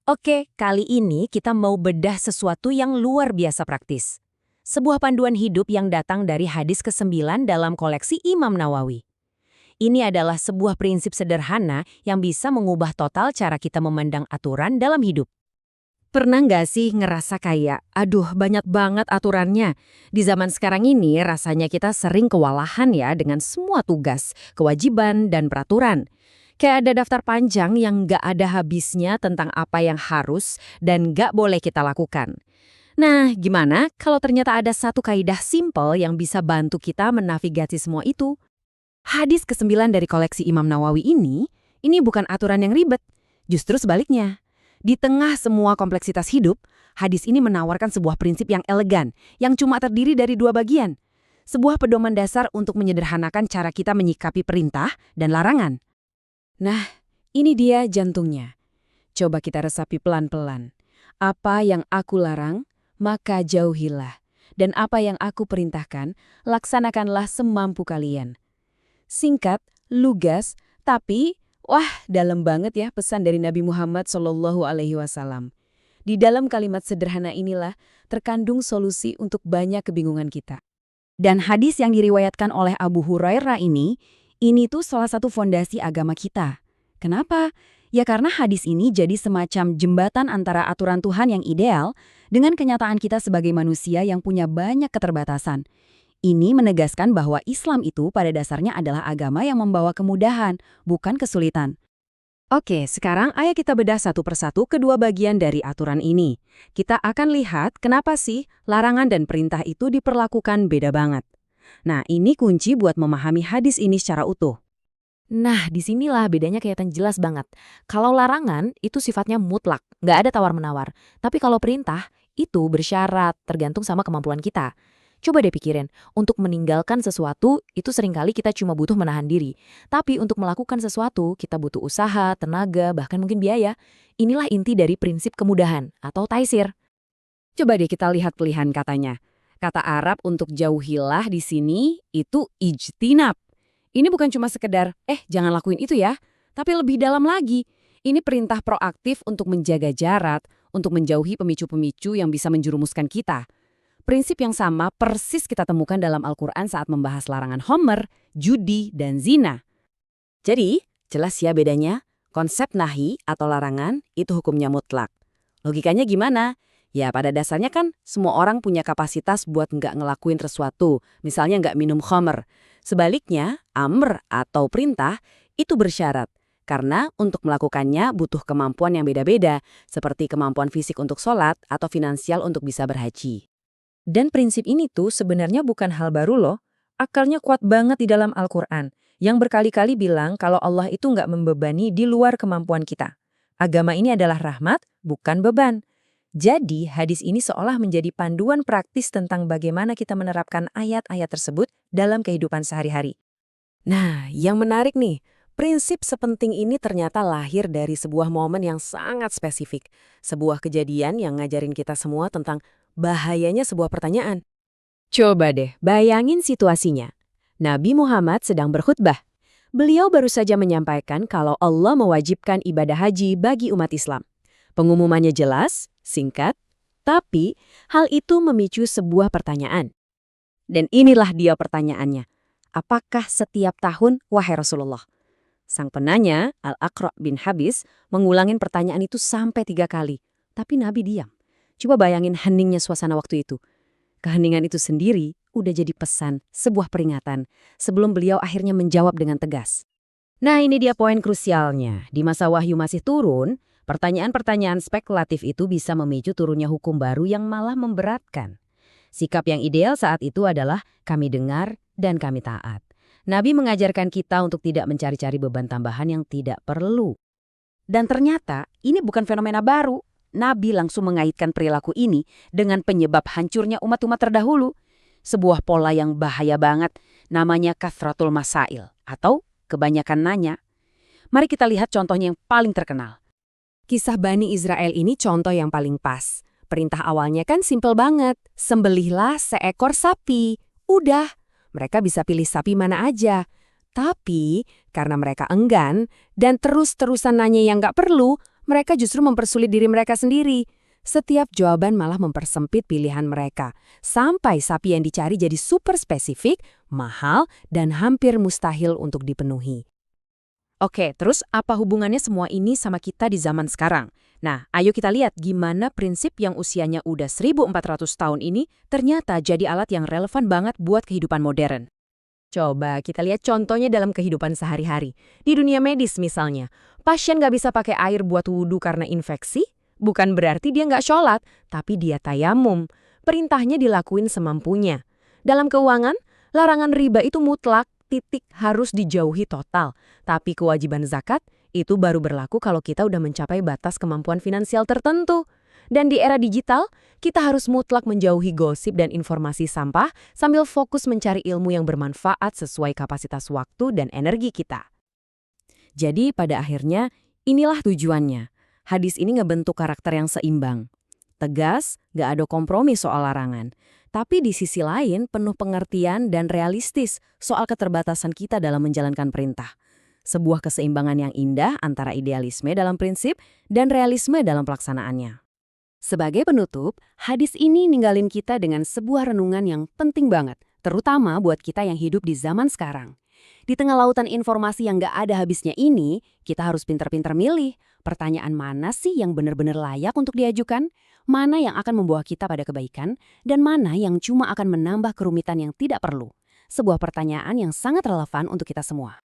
Oke, kali ini kita mau bedah sesuatu yang luar biasa praktis. Sebuah panduan hidup yang datang dari hadis ke-9 dalam koleksi Imam Nawawi. Ini adalah sebuah prinsip sederhana yang bisa mengubah total cara kita memandang aturan dalam hidup. Pernah nggak sih ngerasa kayak, aduh banyak banget aturannya. Di zaman sekarang ini rasanya kita sering kewalahan ya dengan semua tugas, kewajiban, dan peraturan. Kayak ada daftar panjang yang nggak ada habisnya tentang apa yang harus dan nggak boleh kita lakukan. Nah, gimana kalau ternyata ada satu kaidah simpel yang bisa bantu kita menavigasi semua itu? Hadis ke-9 dari koleksi Imam Nawawi ini bukan aturan yang ribet. Justru sebaliknya. Di tengah semua kompleksitas hidup, hadis ini menawarkan sebuah prinsip yang elegan, yang cuma terdiri dari dua bagian. Sebuah pedoman dasar untuk menyederhanakan cara kita menyikapi perintah dan larangan. Nah, ini dia jantungnya. Coba kita resapi pelan-pelan. Apa yang aku larang, maka jauhilah. Dan apa yang aku perintahkan, laksanakanlah semampu kalian. Singkat, lugas, tapi wah, dalam banget ya pesan dari Nabi Muhammad SAW. Di dalam kalimat sederhana inilah terkandung solusi untuk banyak kebingungan kita. Dan hadis yang diriwayatkan oleh Abu Hurairah ini tuh salah satu fondasi agama kita. Kenapa? Ya karena hadis ini jadi semacam jembatan antara aturan Tuhan yang ideal dengan kenyataan kita sebagai manusia yang punya banyak keterbatasan. Ini menegaskan bahwa Islam itu pada dasarnya adalah agama yang membawa kemudahan, bukan kesulitan. Oke, sekarang ayo kita bedah satu persatu kedua bagian dari aturan ini. Kita akan lihat kenapa sih larangan dan perintah itu diperlakukan beda banget. Nah, ini kunci buat memahami hadis ini secara utuh. Nah, disinilah bedanya kelihatan jelas banget. Kalau larangan, itu sifatnya mutlak, nggak ada tawar-menawar. Tapi kalau perintah, itu bersyarat, tergantung sama kemampuan kita. Coba deh pikirin, untuk meninggalkan sesuatu, itu seringkali kita cuma butuh menahan diri. Tapi untuk melakukan sesuatu, kita butuh usaha, tenaga, bahkan mungkin biaya. Inilah inti dari prinsip kemudahan, atau taisir. Coba deh kita lihat pilihan katanya. Kata Arab untuk jauhilah di sini itu ijtinab. Ini bukan cuma sekedar, jangan lakuin itu ya. Tapi lebih dalam lagi, ini perintah proaktif untuk menjaga jarak, untuk menjauhi pemicu-pemicu yang bisa menjerumuskan kita. Prinsip yang sama persis kita temukan dalam Al-Quran saat membahas larangan homer, judi, dan zina. Jadi, jelas ya bedanya. Konsep nahi atau larangan itu hukumnya mutlak. Logikanya gimana? Ya pada dasarnya kan semua orang punya kapasitas buat nggak ngelakuin sesuatu, misalnya nggak minum khamr. Sebaliknya, amr atau perintah itu bersyarat, karena untuk melakukannya butuh kemampuan yang beda-beda, seperti kemampuan fisik untuk sholat atau finansial untuk bisa berhaji. Dan prinsip ini tuh sebenarnya bukan hal baru loh, akarnya kuat banget di dalam Al-Quran, yang berkali-kali bilang kalau Allah itu nggak membebani di luar kemampuan kita. Agama ini adalah rahmat, bukan beban. Jadi, hadis ini seolah menjadi panduan praktis tentang bagaimana kita menerapkan ayat-ayat tersebut dalam kehidupan sehari-hari. Nah, yang menarik nih, prinsip sepenting ini ternyata lahir dari sebuah momen yang sangat spesifik. Sebuah kejadian yang ngajarin kita semua tentang bahayanya sebuah pertanyaan. Coba deh, bayangin situasinya. Nabi Muhammad sedang berkhutbah. Beliau baru saja menyampaikan kalau Allah mewajibkan ibadah haji bagi umat Islam. Pengumumannya jelas, singkat, tapi hal itu memicu sebuah pertanyaan. Dan inilah dia pertanyaannya. Apakah setiap tahun, wahai Rasulullah? Sang penanya, Al-Aqra' bin Habis, mengulangin pertanyaan itu sampai 3 kali. Tapi Nabi diam. Coba bayangin heningnya suasana waktu itu. Keheningan itu sendiri udah jadi pesan, sebuah peringatan, sebelum beliau akhirnya menjawab dengan tegas. Nah ini dia poin krusialnya. Di masa wahyu masih turun, pertanyaan-pertanyaan spekulatif itu bisa memicu turunnya hukum baru yang malah memberatkan. Sikap yang ideal saat itu adalah kami dengar dan kami taat. Nabi mengajarkan kita untuk tidak mencari-cari beban tambahan yang tidak perlu. Dan ternyata ini bukan fenomena baru. Nabi langsung mengaitkan perilaku ini dengan penyebab hancurnya umat-umat terdahulu. Sebuah pola yang bahaya banget, namanya kathratul masail atau kebanyakan nanya. Mari kita lihat contohnya yang paling terkenal. Kisah Bani Israel ini contoh yang paling pas. Perintah awalnya kan simpel banget. Sembelihlah seekor sapi. Udah, mereka bisa pilih sapi mana aja. Tapi, karena mereka enggan dan terus-terusan nanya yang gak perlu, Mereka justru mempersulit diri mereka sendiri. Setiap jawaban malah mempersempit pilihan mereka, sampai sapi yang dicari jadi super spesifik, mahal, dan hampir mustahil untuk dipenuhi. Oke, terus apa hubungannya semua ini sama kita di zaman sekarang? Nah, ayo kita lihat gimana prinsip yang usianya udah 1400 tahun ini ternyata jadi alat yang relevan banget buat kehidupan modern. Coba kita lihat contohnya dalam kehidupan sehari-hari. Di dunia medis misalnya, pasien nggak bisa pakai air buat wudhu karena infeksi, bukan berarti dia nggak sholat, tapi dia tayamum. Perintahnya dilakuin semampunya. Dalam keuangan, larangan riba itu mutlak, titik harus dijauhi total. Tapi kewajiban zakat itu baru berlaku kalau kita udah mencapai batas kemampuan finansial tertentu. Dan di era digital, kita harus mutlak menjauhi gosip dan informasi sampah sambil fokus mencari ilmu yang bermanfaat sesuai kapasitas waktu dan energi kita. Jadi pada akhirnya, inilah tujuannya. Hadis ini ngebentuk karakter yang seimbang. Tegas, gak ada kompromi soal larangan. Tapi di sisi lain penuh pengertian dan realistis soal keterbatasan kita dalam menjalankan perintah. Sebuah keseimbangan yang indah antara idealisme dalam prinsip dan realisme dalam pelaksanaannya. Sebagai penutup, hadis ini ninggalin kita dengan sebuah renungan yang penting banget, terutama buat kita yang hidup di zaman sekarang. Di tengah lautan informasi yang gak ada habisnya ini, kita harus pintar-pintar milih. Pertanyaan mana sih yang benar-benar layak untuk diajukan? Mana yang akan membawa kita pada kebaikan? Dan mana yang cuma akan menambah kerumitan yang tidak perlu? Sebuah pertanyaan yang sangat relevan untuk kita semua.